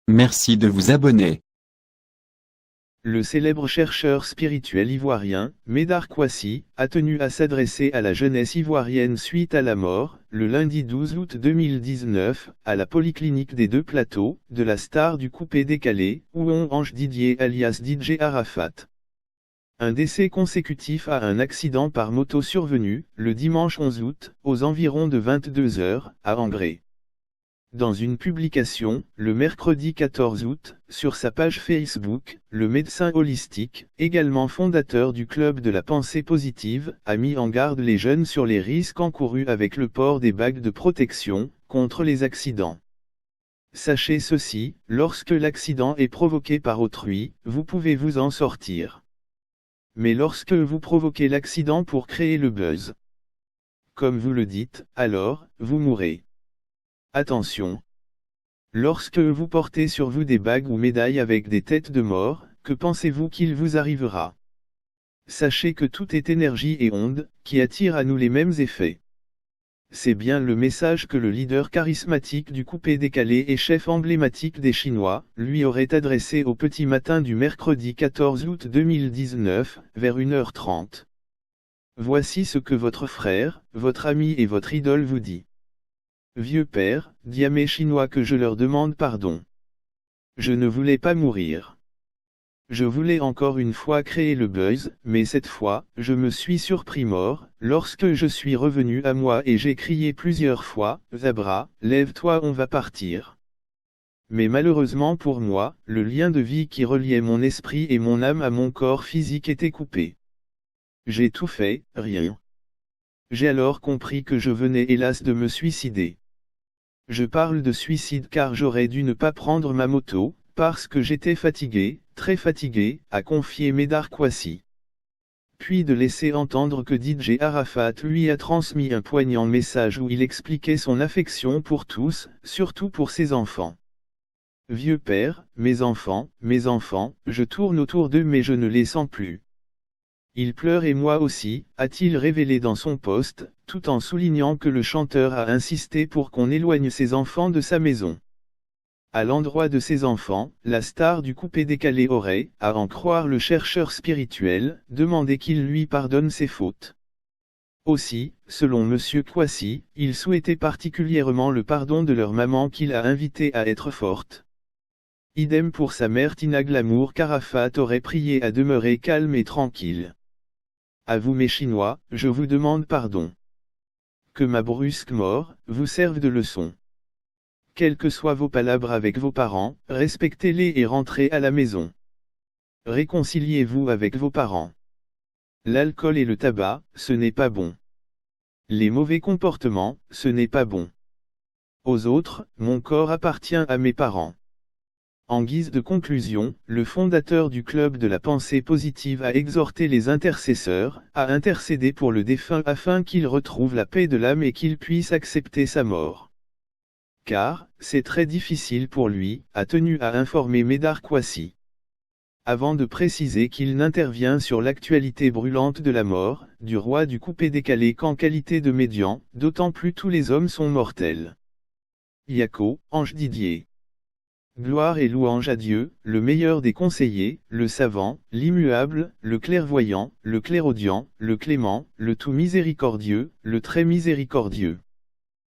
Merci de vous abonner. Le célèbre chercheur spirituel ivoirien, Médard Kouassi, a tenu à s'adresser à la jeunesse ivoirienne suite à la mort, le lundi 12 août 2019, à la polyclinique des Deux Plateaux, de la star du coupé-décalé, Ouon Ange Didier alias DJ Arafat. Un décès consécutif à un accident par moto survenu, le dimanche 11 août, aux environs de 22 h, à Angré. Dans une publication, le mercredi 14 août, sur sa page Facebook, le médecin holistique, également fondateur du Club de la Pensée Positive, a mis en garde les jeunes sur les risques encourus avec le port des bagues de protection, contre les accidents. Sachez ceci, lorsque l'accident est provoqué par autrui, vous pouvez vous en sortir. Mais lorsque vous provoquez l'accident pour créer le buzz, comme vous le dites, alors, vous mourrez. Attention! Lorsque vous portez sur vous des bagues ou médailles avec des têtes de mort, que pensez-vous qu'il vous arrivera? Sachez que tout est énergie et onde, qui attirent à nous les mêmes effets. C'est bien le message que le leader charismatique du coupé-décalé et chef emblématique des Chinois, lui aurait adressé au petit matin du mercredi 14 août 2019, vers 1h30. Voici ce que votre frère, votre ami et votre idole vous dit. Vieux père, dis à mes Chinois que je leur demande pardon. Je ne voulais pas mourir. Je voulais encore une fois créer le buzz, mais cette fois, je me suis surpris mort, lorsque je suis revenu à moi et j'ai crié plusieurs fois, Zabra, lève-toi, on va partir. Mais malheureusement pour moi, le lien de vie qui reliait mon esprit et mon âme à mon corps physique était coupé. J'ai tout fait, rien. J'ai alors compris que je venais hélas de me suicider. Je parle de suicide car j'aurais dû ne pas prendre ma moto, parce que j'étais fatigué, très fatigué, a confié Médard Kouassi. Puis de laisser entendre que DJ Arafat lui a transmis un poignant message où il expliquait son affection pour tous, surtout pour ses enfants. Vieux père, mes enfants, je tourne autour d'eux mais je ne les sens plus. Il pleure et moi aussi, a-t-il révélé dans son post, tout en soulignant que le chanteur a insisté pour qu'on éloigne ses enfants de sa maison. À l'endroit de ses enfants, la star du coupé-décalé aurait, à en croire le chercheur spirituel, demandé qu'il lui pardonne ses fautes. Aussi, selon M. Kouassi, il souhaitait particulièrement le pardon de leur maman qu'il a invitée à être forte. Idem pour sa mère Tina Glamour qu'Arafat aurait prié à demeurer calme et tranquille. À vous mes Chinois, je vous demande pardon. Que ma brusque mort vous serve de leçon. Quelles que soient vos palabres avec vos parents, respectez-les et rentrez à la maison. Réconciliez-vous avec vos parents. L'alcool et le tabac, ce n'est pas bon. Les mauvais comportements, ce n'est pas bon. Aux autres, mon corps appartient à mes parents. En guise de conclusion, le fondateur du Club de la Pensée Positive a exhorté les intercesseurs à intercéder pour le défunt afin qu'il retrouve la paix de l'âme et qu'il puisse accepter sa mort. Car, c'est très difficile pour lui, a tenu à informer Médard Kouassi. Avant de préciser qu'il n'intervient sur l'actualité brûlante de la mort, du roi du coupé-décalé qu'en qualité de médian, d'autant plus tous les hommes sont mortels. Yako, Ange Didier. Gloire et louange à Dieu, le meilleur des conseillers, le savant, l'immuable, le clairvoyant, le clairaudient, le clément, le tout miséricordieux, le très miséricordieux.